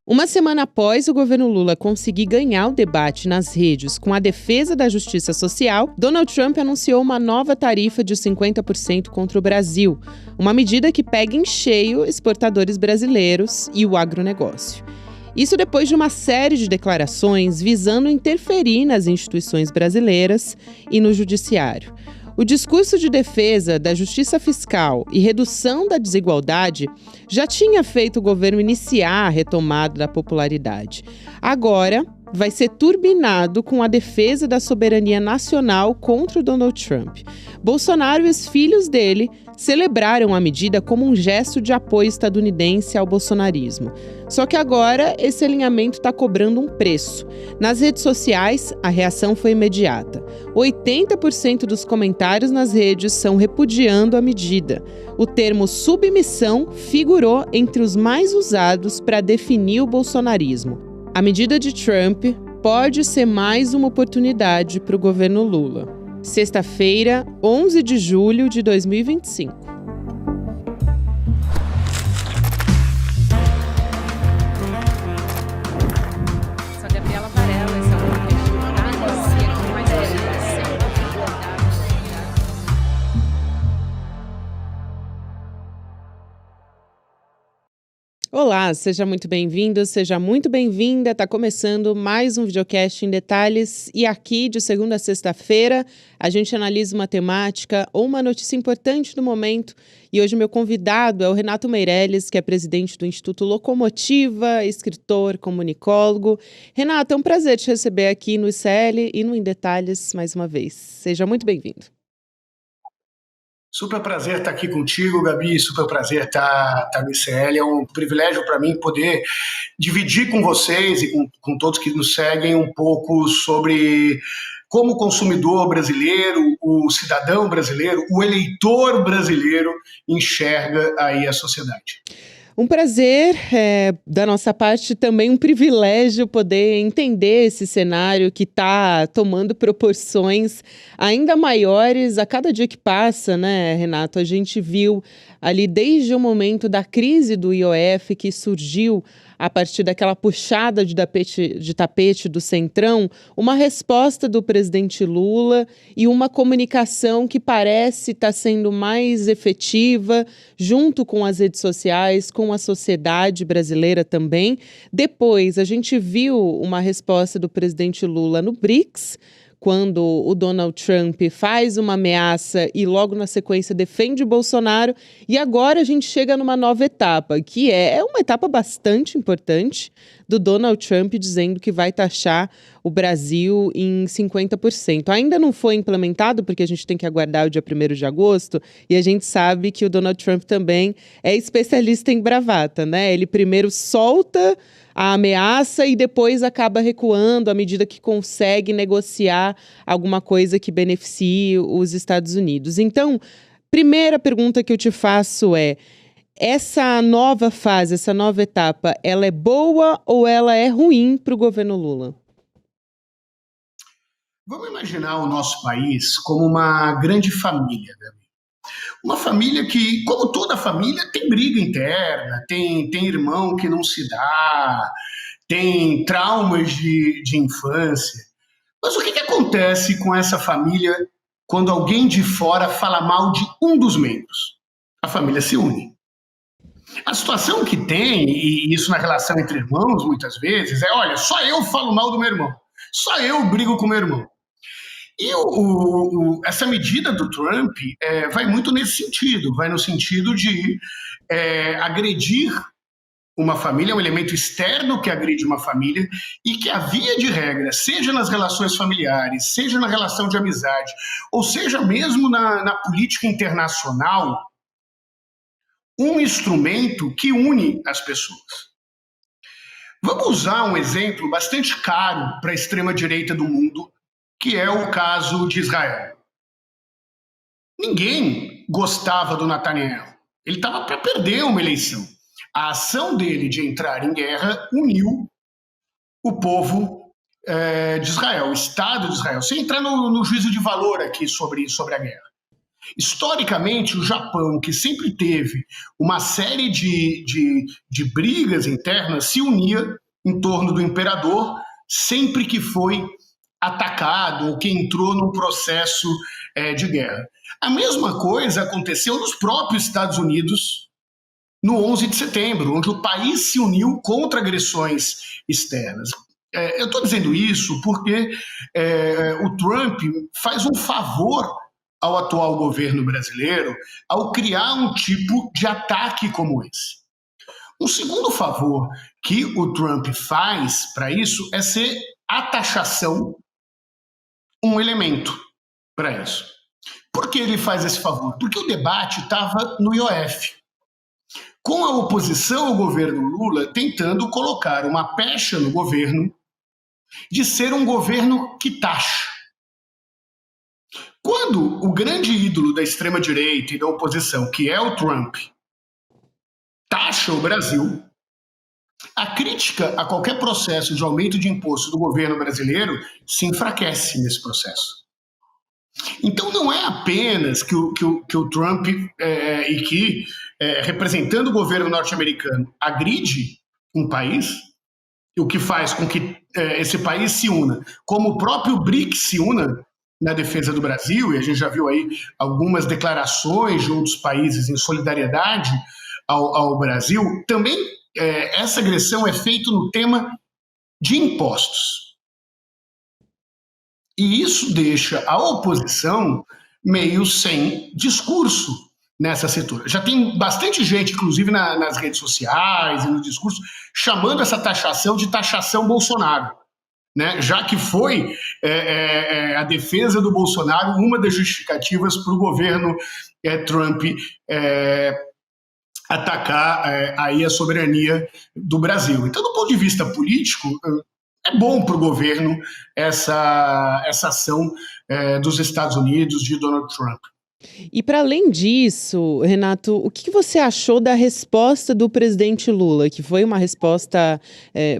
Uma semana após o governo Lula conseguir ganhar o debate nas redes com a defesa da justiça social, Donald Trump anunciou uma nova tarifa de 50% contra o Brasil, uma medida que pega em cheio exportadores brasileiros e o agronegócio. Isso depois de uma série de declarações visando interferir nas instituições brasileiras e no judiciário. O discurso de defesa da justiça fiscal e redução da desigualdade já tinha feito o governo iniciar a retomada da popularidade. Agora, vai ser turbinado com a defesa da soberania nacional contra o Donald Trump. Bolsonaro e os filhos dele celebraram a medida como um gesto de apoio estadunidense ao bolsonarismo. Só que agora esse alinhamento está cobrando um preço. Nas redes sociais, a reação foi imediata. 80% dos comentários nas redes são repudiando a medida. O termo submissão figurou entre os mais usados para definir o bolsonarismo. A medida de Trump pode ser mais uma oportunidade para o governo Lula. Sexta-feira, 11 de julho de 2025. Olá, seja muito bem-vindo, seja muito bem-vinda. Está começando mais um videocast em detalhes e aqui, de segunda a sexta-feira, a gente analisa uma temática ou uma notícia importante do momento. E hoje meu convidado é o Renato Meirelles, que é presidente do Instituto Locomotiva, escritor, comunicólogo. Renato, é um prazer te receber aqui no ICL e no Em Detalhes mais uma vez. Seja muito bem-vindo. Super prazer estar aqui contigo, Gabi, super prazer estar no ICL. É um privilégio para mim poder dividir com vocês e com todos que nos seguem um pouco sobre como o consumidor brasileiro, o cidadão brasileiro, o eleitor brasileiro enxerga aí a sociedade. Um prazer, da nossa parte, também um privilégio poder entender esse cenário que está tomando proporções ainda maiores a cada dia que passa, né, Renato? A gente viu ali desde o momento da crise do IOF que surgiu a partir daquela puxada de tapete do Centrão, uma resposta do presidente Lula e uma comunicação que parece estar sendo mais efetiva, junto com as redes sociais, com a sociedade brasileira também. Depois, a gente viu uma resposta do presidente Lula no BRICS, quando o Donald Trump faz uma ameaça e logo na sequência defende o Bolsonaro. E agora a gente chega numa nova etapa, que é uma etapa bastante importante do Donald Trump dizendo que vai taxar o Brasil em 50%. Ainda não foi implementado, porque a gente tem que aguardar o dia 1º de agosto, e a gente sabe que o Donald Trump também é especialista em bravata, né? Ele primeiro solta a ameaça e depois acaba recuando à medida que consegue negociar alguma coisa que beneficie os Estados Unidos. Então, primeira pergunta que eu te faço é: essa nova fase, essa nova etapa, ela é boa ou ela é ruim para o governo Lula? Vamos imaginar o nosso país como uma grande família, Gabi. Uma família que, como toda família, tem briga interna, tem irmão que não se dá, tem traumas de infância. Mas o que acontece com essa família quando alguém de fora fala mal de um dos membros? A família se une. A situação que tem, e isso na relação entre irmãos muitas vezes, é: olha, só eu falo mal do meu irmão, só eu brigo com o meu irmão. E essa medida do Trump vai muito nesse sentido, vai no sentido de agredir uma família, um elemento externo que agride uma família, e que a via de regra, seja nas relações familiares, seja na relação de amizade, ou seja mesmo na política internacional, um instrumento que une as pessoas. Vamos usar um exemplo bastante caro para a extrema-direita do mundo, que é o caso de Israel. Ninguém gostava do Netanyahu. Ele estava para perder uma eleição. A ação dele de entrar em guerra uniu o povo de Israel, o Estado de Israel, sem entrar no juízo de valor aqui sobre a guerra. Historicamente, o Japão, que sempre teve uma série de brigas internas, se unia em torno do imperador sempre que foi atacado ou que entrou num processo de guerra. A mesma coisa aconteceu nos próprios Estados Unidos no 11 de setembro, onde o país se uniu contra agressões externas. Eu estou dizendo isso porque o Trump faz um favor ao atual governo brasileiro ao criar um tipo de ataque como esse. Um segundo favor que o Trump faz para isso é ser a taxação um elemento para isso. Por que ele faz esse favor? Porque o debate estava no IOF, com a oposição ao governo Lula tentando colocar uma pecha no governo de ser um governo que taxa. Quando o grande ídolo da extrema-direita e da oposição, que é o Trump, taxa o Brasil, a crítica a qualquer processo de aumento de imposto do governo brasileiro se enfraquece nesse processo. Então não é apenas que o Trump, representando o governo norte-americano, agride um país, o que faz com que esse país se una, como o próprio BRICS se una na defesa do Brasil, e a gente já viu aí algumas declarações de outros países em solidariedade ao Brasil, também essa agressão é feita no tema de impostos. E isso deixa a oposição meio sem discurso nessa setor. Já tem bastante gente, inclusive nas redes sociais e no discurso, chamando essa taxação de taxação Bolsonaro, né? Já que foi a defesa do Bolsonaro uma das justificativas para o governo Trump atacar aí a soberania do Brasil. Então, do ponto de vista político, é bom para o governo essa ação dos Estados Unidos, de Donald Trump. E para além disso, Renato, o que você achou da resposta do presidente Lula, que foi uma resposta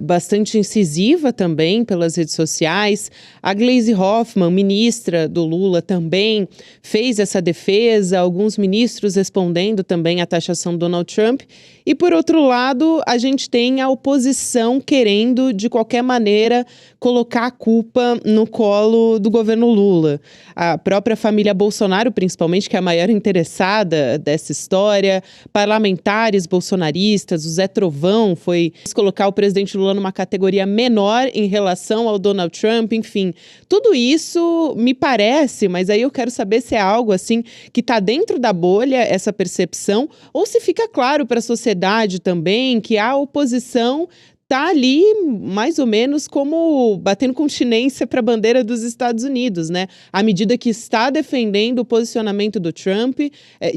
bastante incisiva também pelas redes sociais? A Gleisi Hoffmann, ministra do Lula, também fez essa defesa, alguns ministros respondendo também à taxação do Donald Trump. E, por outro lado, a gente tem a oposição querendo, de qualquer maneira, colocar a culpa no colo do governo Lula. A própria família Bolsonaro, principalmente, que é a maior interessada dessa história, parlamentares bolsonaristas, o Zé Trovão foi colocar o presidente Lula numa categoria menor em relação ao Donald Trump, enfim. Tudo isso me parece, mas aí eu quero saber se é algo assim que está dentro da bolha, essa percepção, ou se fica claro para a sociedade também que a oposição está ali mais ou menos como batendo continência para a bandeira dos Estados Unidos, né? À medida que está defendendo o posicionamento do Trump,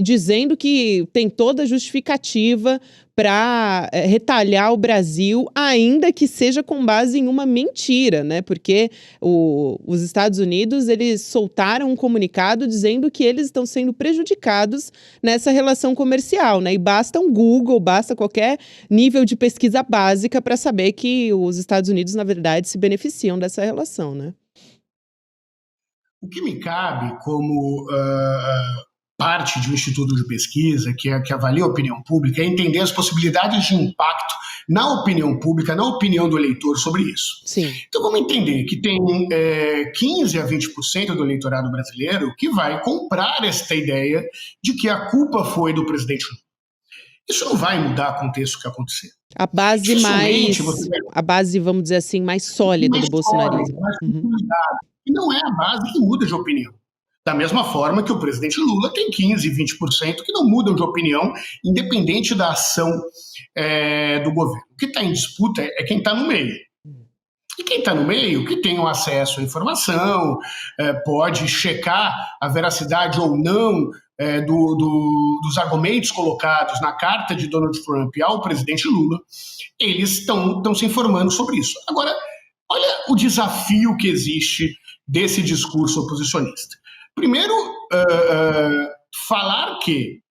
dizendo que tem toda a justificativa para retalhar o Brasil, ainda que seja com base em uma mentira, né? Porque os Estados Unidos, eles soltaram um comunicado dizendo que eles estão sendo prejudicados nessa relação comercial, né? E basta um Google, basta qualquer nível de pesquisa básica para saber que os Estados Unidos, na verdade, se beneficiam dessa relação, né? O que me cabe como parte de um instituto de pesquisa que avalia a opinião pública é entender as possibilidades de impacto na opinião pública, na opinião do eleitor sobre isso. Sim. Então vamos entender que tem 15 a 20% do eleitorado brasileiro que vai comprar esta ideia de que a culpa foi do presidente Lula. Isso não vai mudar o contexto que aconteceu. A base, vamos dizer assim, mais sólida do bolsonarismo. Mais consolidada. E não é a base que muda de opinião. Da mesma forma que o presidente Lula tem 15, 20% que não mudam de opinião, independente da ação do governo. O que está em disputa é quem está no meio. E quem está no meio, que tem o acesso à informação, pode checar a veracidade ou não dos argumentos colocados na carta de Donald Trump ao presidente Lula, eles estão se informando sobre isso. Agora, olha o desafio que existe desse discurso oposicionista. Primeiro, falar que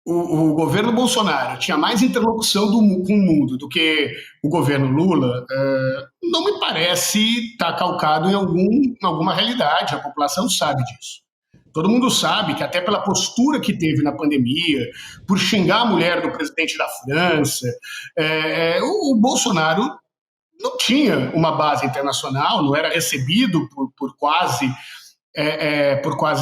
o governo Bolsonaro tinha mais interlocução com o mundo do que o governo Lula, não me parece estar calcado em alguma realidade, a população sabe disso. Todo mundo sabe que até pela postura que teve na pandemia, por xingar a mulher do presidente da França, o Bolsonaro não tinha uma base internacional, não era recebido por quase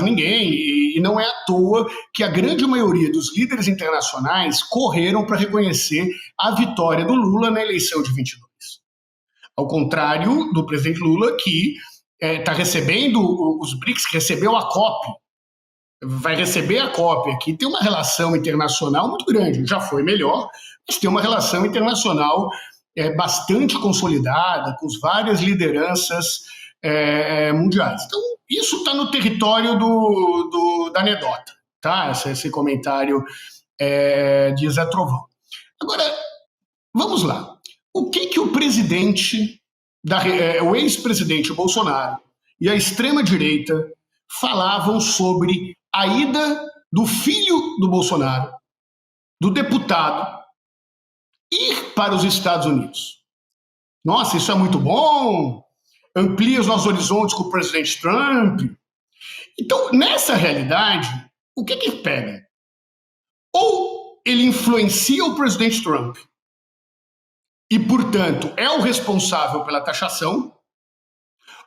ninguém, e não é à toa que a grande maioria dos líderes internacionais correram para reconhecer a vitória do Lula na eleição de 22. Ao contrário do presidente Lula, que está recebendo os BRICS, que recebeu a COP, vai receber a COP aqui, tem uma relação internacional muito grande, já foi melhor, mas tem uma relação internacional bastante consolidada, com várias lideranças mundiais. Então, isso está no território da anedota, tá? Esse comentário de Zé Trovão. Agora, vamos lá. O que o presidente, o ex-presidente Bolsonaro e a extrema-direita falavam sobre a ida do filho do Bolsonaro, do deputado, ir para os Estados Unidos? Nossa, isso é muito bom, amplia os nossos horizontes com o presidente Trump. Então, nessa realidade, o que pega? Ou ele influencia o presidente Trump e, portanto, é o responsável pela taxação,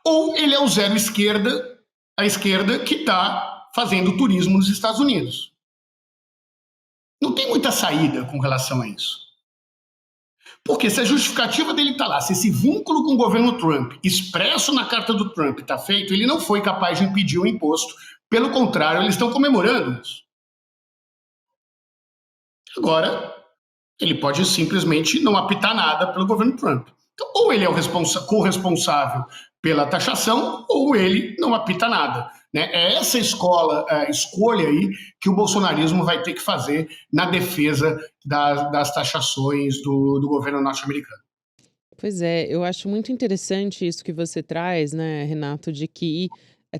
ou ele é o zero esquerda, a esquerda que está fazendo turismo nos Estados Unidos. Não tem muita saída com relação a isso. Porque se a justificativa dele está lá, se esse vínculo com o governo Trump, expresso na carta do Trump, está feito, ele não foi capaz de impedir o imposto. Pelo contrário, eles estão comemorando isso. Agora, ele pode simplesmente não apitar nada pelo governo Trump. Então, ou ele é o corresponsável pela taxação, ou ele não apita nada. Né? É essa escolha aí que o bolsonarismo vai ter que fazer na defesa das taxações do governo norte-americano. Pois é, eu acho muito interessante isso que você traz, né, Renato, de que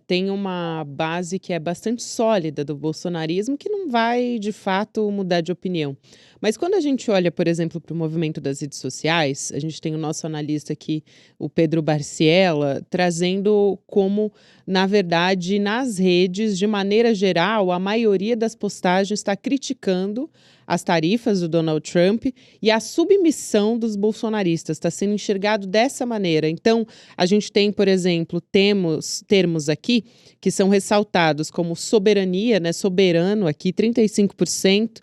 tem uma base que é bastante sólida do bolsonarismo que não vai, de fato, mudar de opinião. Mas quando a gente olha, por exemplo, para o movimento das redes sociais, a gente tem o nosso analista aqui, o Pedro Barciela, trazendo como, na verdade, nas redes, de maneira geral, a maioria das postagens está criticando as tarifas do Donald Trump e a submissão dos bolsonaristas está sendo enxergado dessa maneira. Então, a gente tem, por exemplo, termos aqui que são ressaltados como soberania, né, soberano aqui, 35%,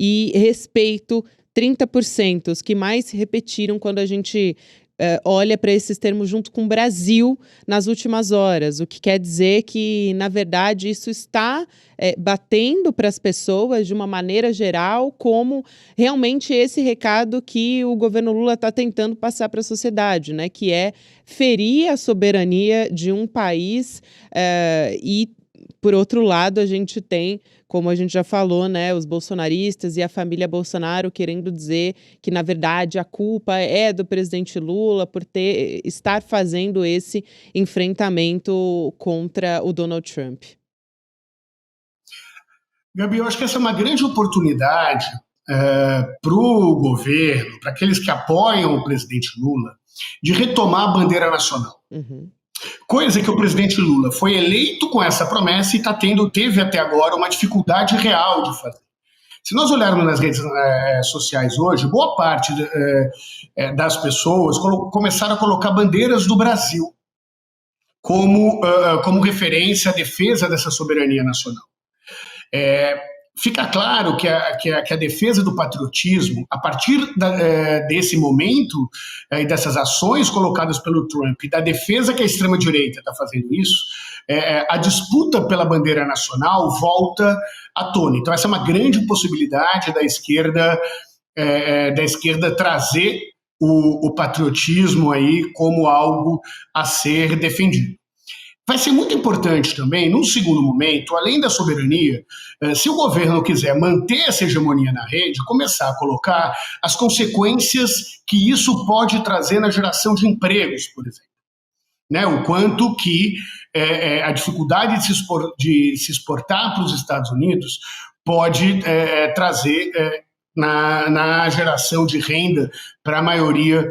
e respeito, 30%, os que mais se repetiram quando a gente olha para esses termos junto com o Brasil nas últimas horas, o que quer dizer que, na verdade, isso está batendo para as pessoas de uma maneira geral como realmente esse recado que o governo Lula está tentando passar para a sociedade, né? Que é ferir a soberania de um país e, por outro lado, a gente tem, como a gente já falou, né, os bolsonaristas e a família Bolsonaro querendo dizer que, na verdade, a culpa é do presidente Lula por estar fazendo esse enfrentamento contra o Donald Trump. Gabi, eu acho que essa é uma grande oportunidade para o governo, para aqueles que apoiam o presidente Lula, de retomar a bandeira nacional. Uhum. Coisa que o presidente Lula foi eleito com essa promessa e teve até agora uma dificuldade real de fazer. Se nós olharmos nas redes sociais hoje, boa parte das pessoas começaram a colocar bandeiras do Brasil como referência à defesa dessa soberania nacional. Fica claro que a defesa do patriotismo, a partir desse momento e dessas ações colocadas pelo Trump e da defesa que a extrema-direita está fazendo isso, a disputa pela bandeira nacional volta à tona. Então essa é uma grande possibilidade da esquerda trazer o patriotismo aí como algo a ser defendido. Vai ser muito importante também, num segundo momento, além da soberania, se o governo quiser manter essa hegemonia na rede, começar a colocar as consequências que isso pode trazer na geração de empregos, por exemplo. Né? O quanto que a dificuldade de se exportar para os Estados Unidos pode trazer na geração de renda para a maioria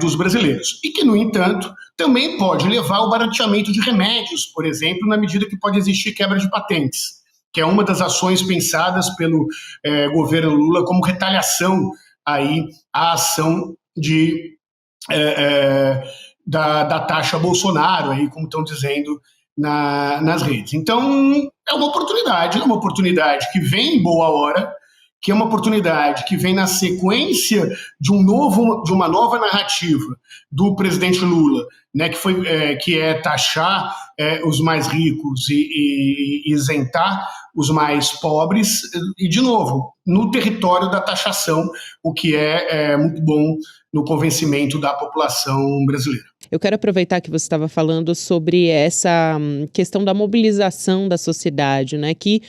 dos brasileiros. E que, no entanto, também pode levar ao barateamento de remédios, por exemplo, na medida que pode existir quebra de patentes, que é uma das ações pensadas pelo governo Lula como retaliação aí à ação da taxa Bolsonaro, aí, como estão dizendo nas redes. Então, é uma oportunidade que vem em boa hora, que é uma oportunidade que vem na sequência de uma nova narrativa do presidente Lula, né, que é taxar os mais ricos e isentar os mais pobres, e, de novo, no território da taxação, o que é muito bom no convencimento da população brasileira. Eu quero aproveitar que você estava falando sobre essa questão da mobilização da sociedade, né? Que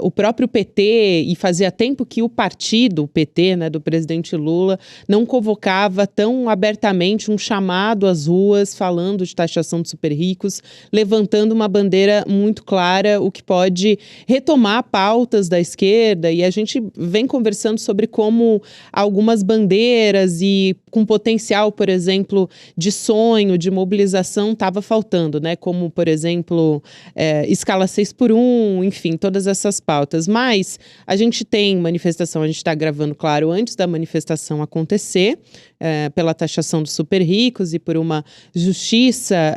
o próprio PT, e fazia tempo que o partido, o PT, né, do presidente Lula, não convocava tão abertamente um chamado às ruas falando de taxação de super ricos, levantando uma bandeira muito clara, o que pode retomar pautas da esquerda. E a gente vem conversando sobre como algumas bandeiras e com potencial, por exemplo, de sonho, de mobilização estava faltando, né? Como, por exemplo, escala 6x1, enfim, todas essas pautas. Mas a gente tem manifestação, a gente está gravando, claro, antes da manifestação acontecer, pela taxação dos super ricos e por uma justiça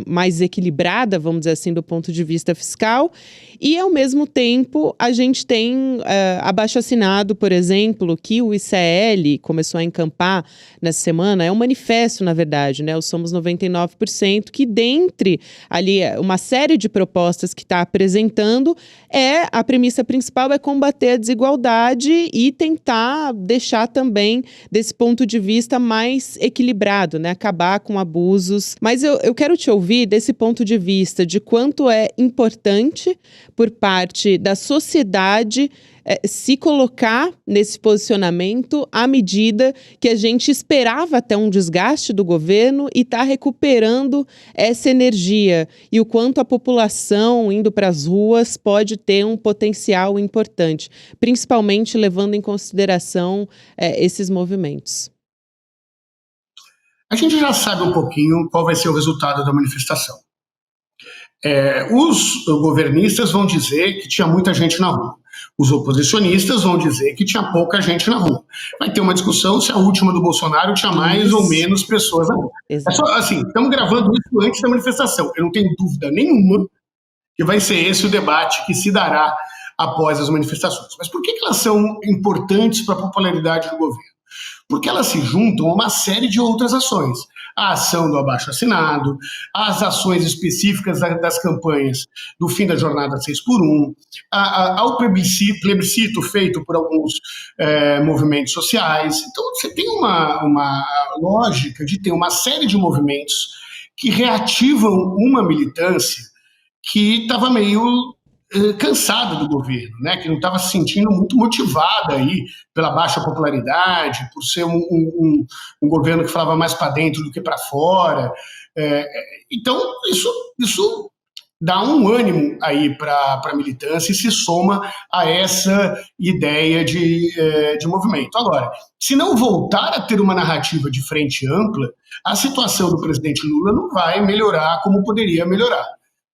mais equilibrada, vamos dizer assim, do ponto de vista fiscal. E, ao mesmo tempo, a gente tem abaixo-assinado, por exemplo, que o ICL começou a encampar nessa semana, é um manifesto, na verdade, né? O Somos 99%, que dentre ali uma série de propostas que está apresentando, a premissa principal é combater a desigualdade e tentar deixar também, desse ponto de vista, mais equilibrado, né? Acabar com abusos. Mas eu quero te ouvir desse ponto de vista de quanto é importante por parte da sociedade se colocar nesse posicionamento à medida que a gente esperava até um desgaste do governo e está recuperando essa energia, e o quanto a população indo para as ruas pode ter um potencial importante, principalmente levando em consideração esses movimentos. A gente já sabe um pouquinho qual vai ser o resultado da manifestação. Os governistas vão dizer que tinha muita gente na rua. Os oposicionistas vão dizer que tinha pouca gente na rua. Vai ter uma discussão se a última do Bolsonaro tinha mais ou menos pessoas na rua. Exato. É só assim, estamos gravando isso antes da manifestação. Eu não tenho dúvida nenhuma que vai ser esse o debate que se dará após as manifestações. Mas por que elas são importantes para a popularidade do governo? Porque elas se juntam a uma série de outras ações. A ação do abaixo-assinado, as ações específicas das campanhas do fim da jornada 6x1, ao plebiscito feito por alguns movimentos sociais. Então, você tem uma lógica de ter uma série de movimentos que reativam uma militância que estava meio cansada do governo, né? Que não estava se sentindo muito motivada aí pela baixa popularidade, por ser um governo que falava mais para dentro do que para fora. Então, isso dá um ânimo aí para a militância e se soma a essa ideia de movimento. Agora, se não voltar a ter uma narrativa de frente ampla, a situação do presidente Lula não vai melhorar como poderia melhorar.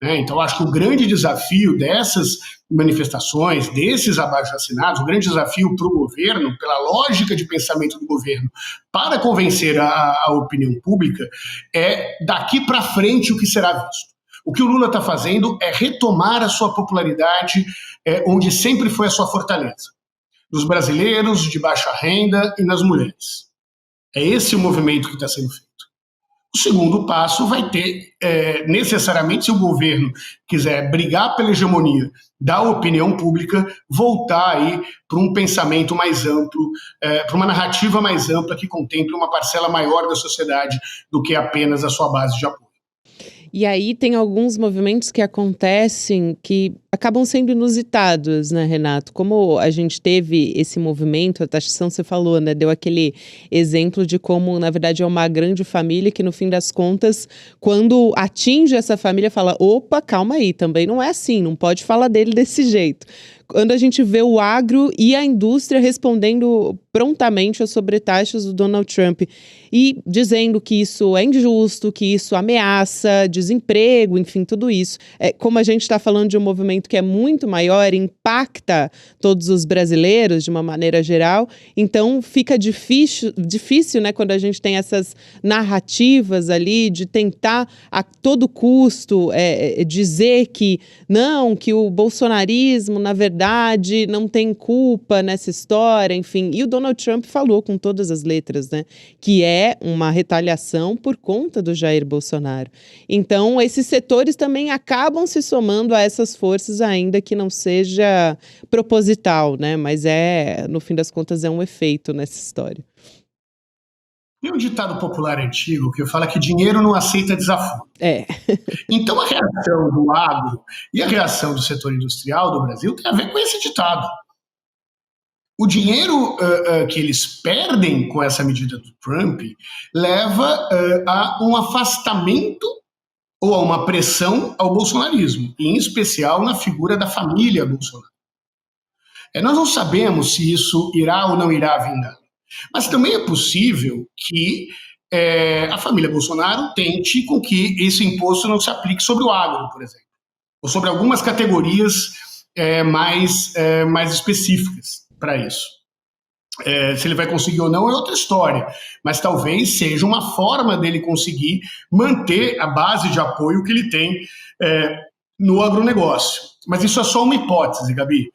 Então, acho que o grande desafio dessas manifestações, desses abaixo-assinados, o grande desafio para o governo, pela lógica de pensamento do governo, para convencer a opinião pública, é daqui para frente o que será visto. O que o Lula está fazendo é retomar a sua popularidade onde sempre foi a sua fortaleza, nos brasileiros de baixa renda e nas mulheres. É esse o movimento que está sendo feito. O segundo passo vai ter, necessariamente, se o governo quiser brigar pela hegemonia da opinião pública, voltar aí para um pensamento mais amplo, para uma narrativa mais ampla que contemple uma parcela maior da sociedade do que apenas a sua base de apoio. E aí tem alguns movimentos que acontecem que acabam sendo inusitados, né, Renato? Como a gente teve esse movimento, a taxação, você falou, né? Deu aquele exemplo de como, na verdade, é uma grande família que, no fim das contas, quando atinge essa família, fala, opa, calma aí, também não é assim, não pode falar dele desse jeito. quando a gente vê o agro e a indústria respondendo prontamente às sobretaxas do Donald Trump e dizendo que isso é injusto, que isso ameaça desemprego, enfim, tudo isso. Como a gente está falando de um movimento que é muito maior, impacta todos os brasileiros de uma maneira geral, então fica difícil, né, quando a gente tem essas narrativas ali de tentar a todo custo dizer que não, que o bolsonarismo, na verdade, não tem culpa nessa história, enfim. E o Donald Trump falou com todas as letras, né, que é uma retaliação por conta do Jair Bolsonaro. Então, esses setores também acabam se somando a essas forças, ainda que não seja proposital, né, mas no fim das contas, é um efeito nessa história. Tem um ditado popular antigo que fala que dinheiro não aceita desaforo. Então a reação do agro e a reação do setor industrial do Brasil tem a ver com esse ditado. O dinheiro que eles perdem com essa medida do Trump leva a um afastamento ou a uma pressão ao bolsonarismo, em especial na figura da família Bolsonaro. Nós não sabemos se isso irá ou não irá vingar. Mas também é possível que a família Bolsonaro tente com que esse imposto não se aplique sobre o agro, por exemplo, ou sobre algumas categorias mais específicas para isso. Se ele vai conseguir ou não é outra história, mas talvez seja uma forma dele conseguir manter a base de apoio que ele tem no agronegócio. Mas isso é só uma hipótese, Gabi.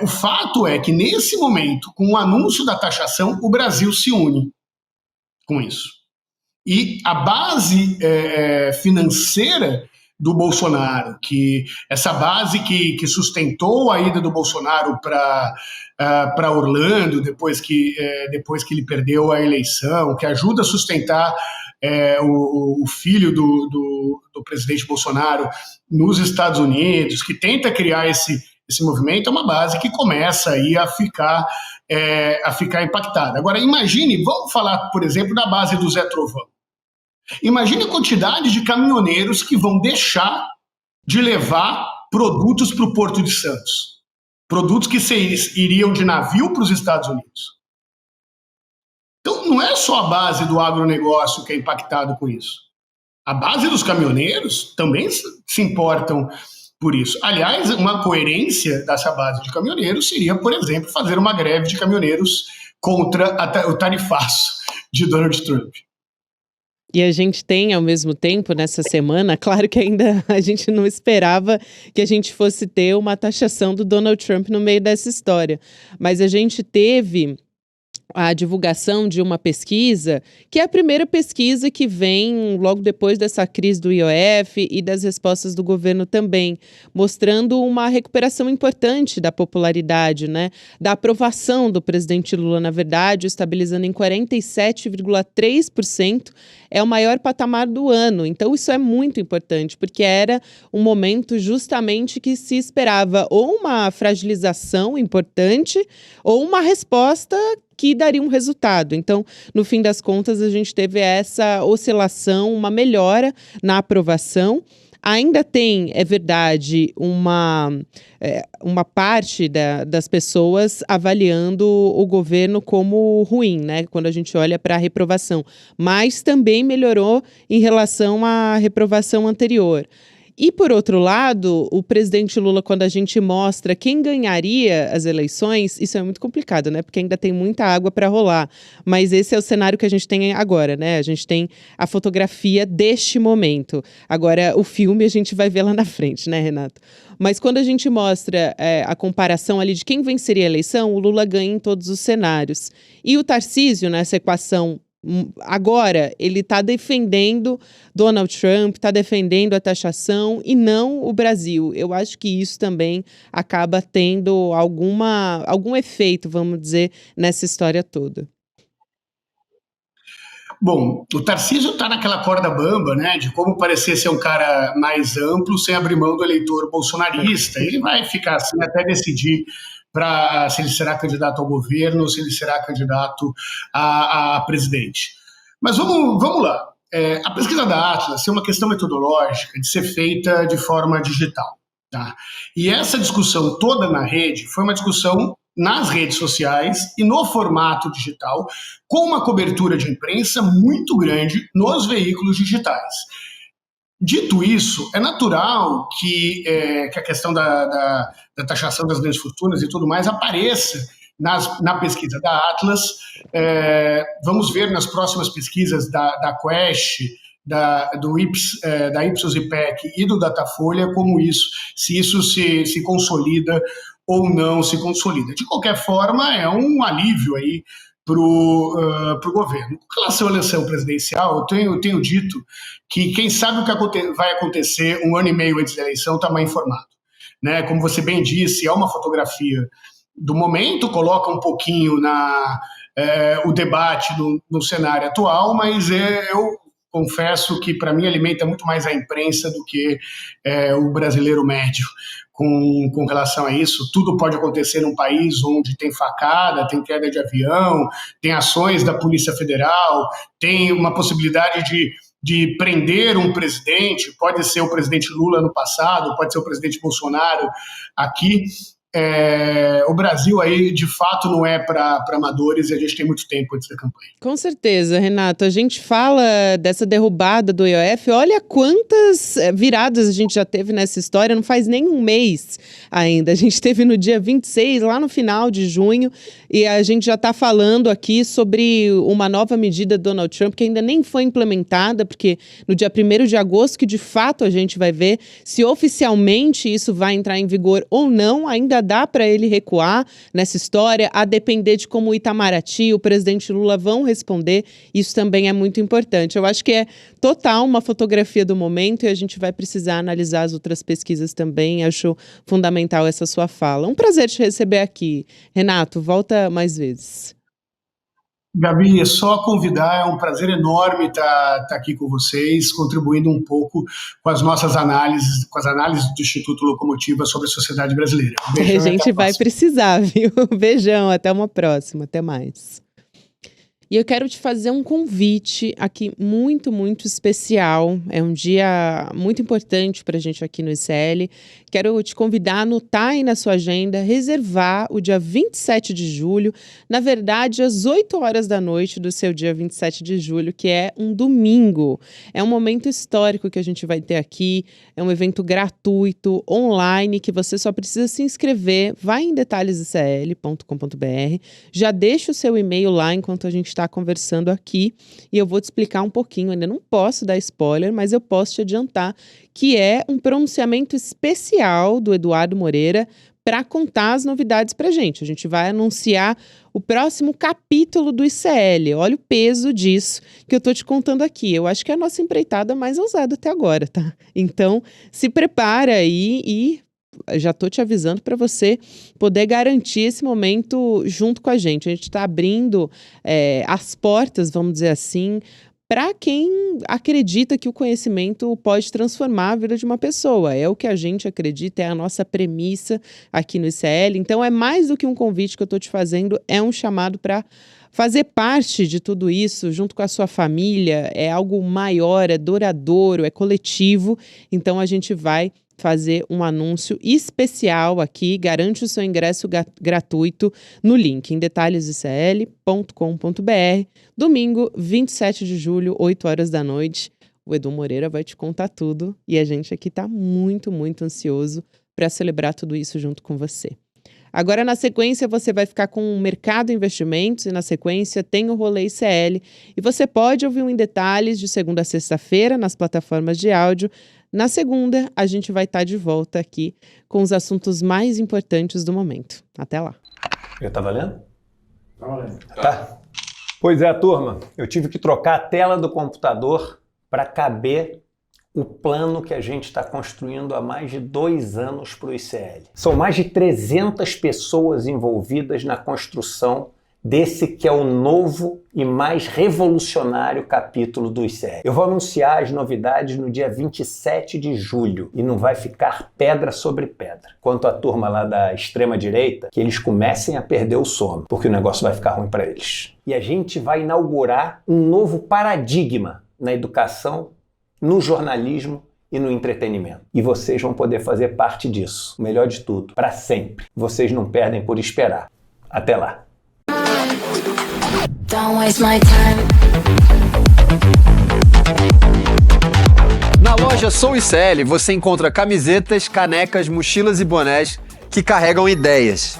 O fato é que, nesse momento, com o anúncio da taxação, o Brasil se une com isso. E a base financeira do Bolsonaro, que essa base que sustentou a ida do Bolsonaro para Orlando, depois que ele perdeu a eleição, que ajuda a sustentar o filho do presidente Bolsonaro nos Estados Unidos, que tenta criar esse movimento, é uma base que começa aí a ficar impactada. Agora, imagine, vamos falar, por exemplo, da base do Zé Trovão. Imagine a quantidade de caminhoneiros que vão deixar de levar produtos para o Porto de Santos. Produtos que iriam de navio para os Estados Unidos. Então, não é só a base do agronegócio que é impactado com isso. A base dos caminhoneiros também se importam por isso. Aliás, uma coerência dessa base de caminhoneiros seria, por exemplo, fazer uma greve de caminhoneiros contra o tarifaço de Donald Trump. E a gente tem, ao mesmo tempo, nessa semana, claro que ainda a gente não esperava que a gente fosse ter uma taxação do Donald Trump no meio dessa história, mas a gente teve a divulgação de uma pesquisa, que é a primeira pesquisa que vem logo depois dessa crise do IOF e das respostas do governo também, mostrando uma recuperação importante da popularidade, né, da aprovação do presidente Lula, na verdade, estabilizando em 47,3%, é o maior patamar do ano. Então isso é muito importante, porque era um momento justamente que se esperava ou uma fragilização importante ou uma resposta que daria um resultado. Então, no fim das contas, a gente teve essa oscilação, uma melhora na aprovação. Ainda tem, é verdade, uma parte das pessoas avaliando o governo como ruim, né? Quando a gente olha para a reprovação. Mas também melhorou em relação à reprovação anterior. E, por outro lado, o presidente Lula, quando a gente mostra quem ganharia as eleições, isso é muito complicado, né? Porque ainda tem muita água para rolar. Mas esse é o cenário que a gente tem agora, né? A gente tem a fotografia deste momento. Agora, o filme a gente vai ver lá na frente, né, Renato? Mas quando a gente mostra a comparação ali de quem venceria a eleição, o Lula ganha em todos os cenários. E o Tarcísio, nessa equação, agora, ele está defendendo Donald Trump, está defendendo a taxação e não o Brasil. Eu acho que isso também acaba tendo algum efeito, vamos dizer, nessa história toda. Bom, o Tarcísio está naquela corda bamba, né, de como parecer ser um cara mais amplo sem abrir mão do eleitor bolsonarista. Ele vai ficar assim até decidir se ele será candidato ao governo ou se ele será candidato a presidente. Mas vamos lá. A pesquisa da Atlas é uma questão metodológica de ser feita de forma digital. Tá? E essa discussão toda na rede foi uma discussão nas redes sociais e no formato digital, com uma cobertura de imprensa muito grande nos veículos digitais. Dito isso, é natural que a questão da taxação das grandes fortunas e tudo mais apareça na pesquisa da Atlas. Vamos ver nas próximas pesquisas da Quest, da Ipsos IPEC e do Datafolha se isso se consolida ou não se consolida. De qualquer forma, é um alívio aí para o governo. Com relação à eleição presidencial, eu tenho dito que quem sabe o que vai acontecer um ano e meio antes da eleição está mais informado. Né? Como você bem disse, é uma fotografia do momento, coloca um pouquinho o debate no cenário atual, mas eu confesso que para mim alimenta muito mais a imprensa do que o brasileiro médio. Com relação a isso, tudo pode acontecer num país onde tem facada, tem queda de avião, tem ações da Polícia Federal, tem uma possibilidade de prender um presidente, pode ser o presidente Lula no passado, pode ser o presidente Bolsonaro aqui. O Brasil aí, de fato, não é para amadores e a gente tem muito tempo antes da campanha. Com certeza, Renato. A gente fala dessa derrubada do IOF. Olha quantas viradas a gente já teve nessa história. Não faz nem um mês ainda. A gente teve no dia 26, lá no final de junho, e a gente já está falando aqui sobre uma nova medida do Donald Trump que ainda nem foi implementada, porque no dia 1º de agosto, que de fato a gente vai ver se oficialmente isso vai entrar em vigor ou não. Ainda dá para ele recuar nessa história, a depender de como o Itamaraty, o presidente Lula vão responder. Isso também é muito importante. Eu acho que é total uma fotografia do momento e a gente vai precisar analisar as outras pesquisas também. Acho fundamental essa sua fala. Um prazer te receber aqui. Renato, volta mais vezes. Gabi, é só convidar, é um prazer enorme estar aqui com vocês, contribuindo um pouco com as nossas análises, com as análises do Instituto Locomotiva sobre a sociedade brasileira. Um beijão, a gente vai precisar, viu? Beijão, até uma próxima, até mais. E eu quero te fazer um convite aqui muito, muito especial. É um dia muito importante para a gente aqui no ICL. Quero te convidar a anotar aí na sua agenda, reservar o dia 27 de julho, na verdade, às 8 horas da noite do seu dia 27 de julho, que é um domingo. É um momento histórico que a gente vai ter aqui. É um evento gratuito, online, que você só precisa se inscrever. Vai em detalhesicl.com.br, já deixa o seu e-mail lá enquanto a gente está conversando aqui e eu vou te explicar um pouquinho. Ainda não posso dar spoiler, mas eu posso te adiantar que é um pronunciamento especial do Eduardo Moreira para contar as novidades para a gente. A gente vai anunciar o próximo capítulo do ICL. Olha o peso disso que eu estou te contando aqui. Eu acho que é a nossa empreitada mais ousada até agora, tá? Então, se prepara aí e já estou te avisando para você poder garantir esse momento junto com a gente. A gente está abrindo as portas, vamos dizer assim, para quem acredita que o conhecimento pode transformar a vida de uma pessoa. É o que a gente acredita, é a nossa premissa aqui no ICL. Então, é mais do que um convite que eu estou te fazendo, é um chamado para fazer parte de tudo isso junto com a sua família. É algo maior, é duradouro, é coletivo. Então, a gente vai fazer um anúncio especial aqui, garante o seu ingresso gratuito no link em detalhesicl.com.br, domingo 27 de julho, 8 horas da noite. O Edu Moreira vai te contar tudo e a gente aqui está muito, muito ansioso para celebrar tudo isso junto com você. Agora, na sequência, você vai ficar com o Mercado Investimentos e, na sequência, tem o Rolê ICL. E você pode ouvir um Em Detalhes de segunda a sexta-feira nas plataformas de áudio. Na segunda, a gente vai estar de volta aqui com os assuntos mais importantes do momento. Até lá. Já tá valendo? Tá valendo. Tá. Pois é, turma. Eu tive que trocar a tela do computador para caber o plano que a gente está construindo há mais de 2 anos para o ICL. São mais de 300 pessoas envolvidas na construção desse que é o novo e mais revolucionário capítulo do ICL. Eu vou anunciar as novidades no dia 27 de julho e não vai ficar pedra sobre pedra. Quanto à turma lá da extrema-direita, que eles comecem a perder o sono, porque o negócio vai ficar ruim para eles. E a gente vai inaugurar um novo paradigma na educação, no jornalismo e e no entretenimento. E vocês vão poder fazer parte disso. O melhor de tudo, para sempre. Vocês não perdem por esperar. Até lá. Don't waste my time. Na loja Sou ICL você encontra camisetas, canecas, mochilas e bonés que carregam ideias.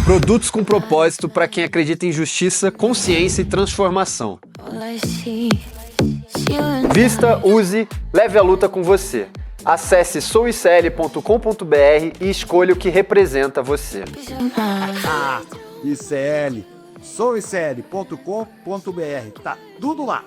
Produtos com propósito para quem acredita em justiça, consciência e transformação. Vista, use, leve a luta com você. Acesse souicl.com.br e escolha o que representa você. ICL, souicl.com.br, tá tudo lá.